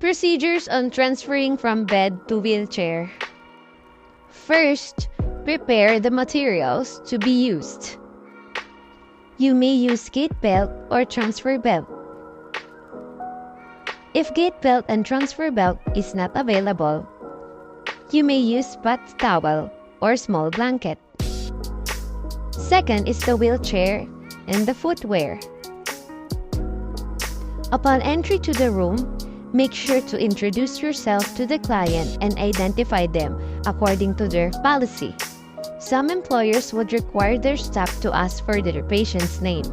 Procedures on transferring from bed to wheelchair. First, prepare the materials to be used. You may use gait belt or transfer belt. If gait belt and transfer belt is not available, you may use bath towel or small blanket. Second is the wheelchair and the footwear. Upon entry to the room, make sure to introduce yourself to the client and identify them according to their policy. Some employers would require their staff to ask for their patient's name.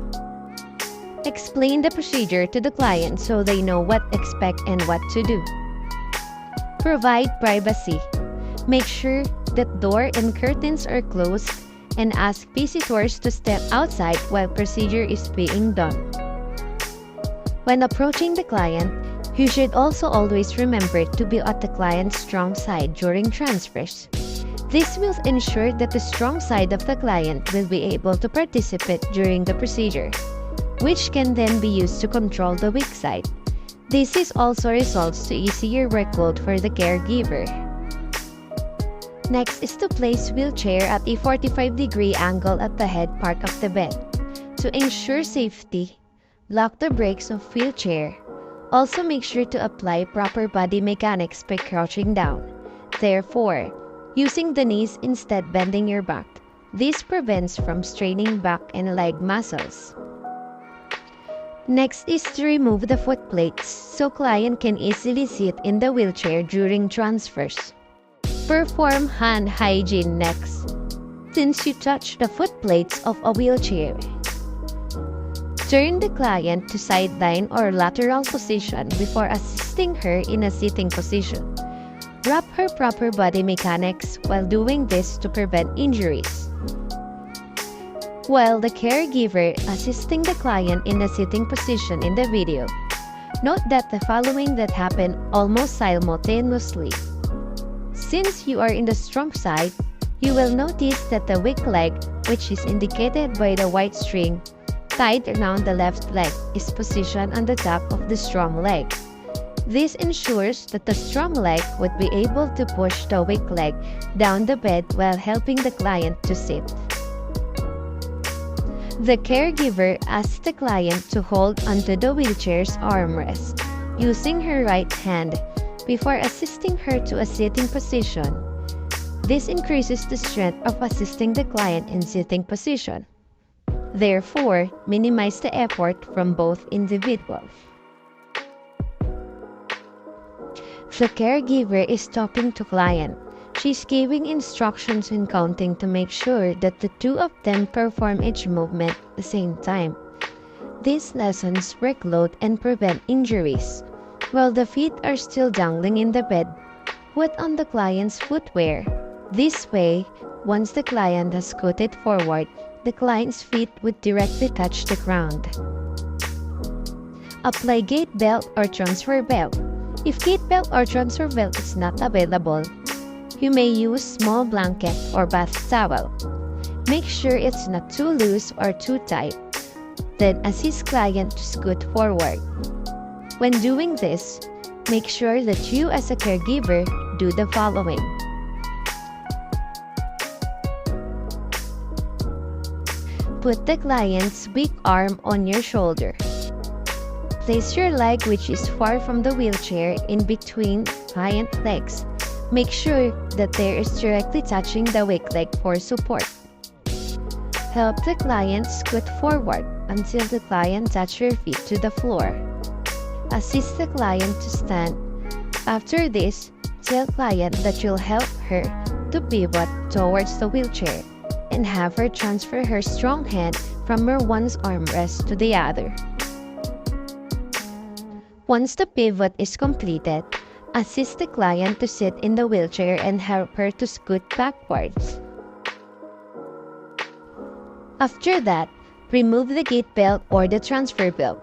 Explain the procedure to the client so they know what to expect and what to do. Provide privacy. Make sure that door and curtains are closed and ask visitors to step outside while procedure is being done. When approaching the client, you should also always remember to be at the client's strong side during transfers. This will ensure that the strong side of the client will be able to participate during the procedure, which can then be used to control the weak side. This is also results to easier workload for the caregiver. Next is to place wheelchair at a 45-degree angle at the head part of the bed. To ensure safety, lock the brakes of wheelchair. Also make sure to apply proper body mechanics by crouching down. Therefore, using the knees instead bending your back. This prevents from straining back and leg muscles. Next is to remove the foot plates so client can easily sit in the wheelchair during transfers. Perform hand hygiene next. Since you touch the foot plates of a wheelchair, turn the client to sideline or lateral position before assisting her in a sitting position. Wrap her proper body mechanics while doing this to prevent injuries. While the caregiver assisting the client in a sitting position in the video, note that the following that happen almost simultaneously. Since you are in the strong side, you will notice that the weak leg, which is indicated by the white string tied around the left leg, is positioned on the top of the strong leg. This ensures that the strong leg would be able to push the weak leg down the bed while helping the client to sit. The caregiver asks the client to hold onto the wheelchair's armrest using her right hand before assisting her to a sitting position. This increases the strength of assisting the client in sitting position. Therefore, minimize the effort from both individuals. The caregiver is talking to client. She's giving instructions and counting to make sure that the two of them perform each movement at the same time. This lessens workload and prevent injuries. While the feet are still dangling in the bed, put on the client's footwear. This way, once the client has scooted forward, the client's feet would directly touch the ground. Apply gait belt or transfer belt. If gait belt or transfer belt is not available, you may use small blanket or bath towel. Make sure it's not too loose or too tight. Then assist client to scoot forward. When doing this, make sure that you as a caregiver do the following. Put the client's weak arm on your shoulder. Place your leg, which is far from the wheelchair, in between client legs. Make sure that there is directly touching the weak leg for support. Help the client scoot forward until the client touches her feet to the floor. Assist the client to stand. After this, tell client that you'll help her to pivot towards the wheelchair and have her transfer her strong hand from her one's armrest to the other. Once the pivot is completed, assist the client to sit in the wheelchair and help her to scoot backwards. After that, remove the gait belt or the transfer belt.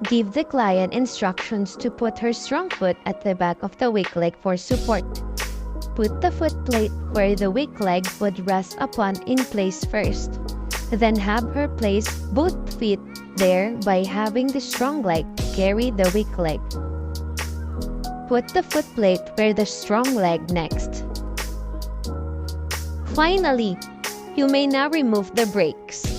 Give the client instructions to put her strong foot at the back of the weak leg for support. Put the foot plate where the weak leg would rest upon in place first. Then have her place both feet there by having the strong leg carry the weak leg. Put the foot plate where the strong leg next. Finally, you may now remove the brakes.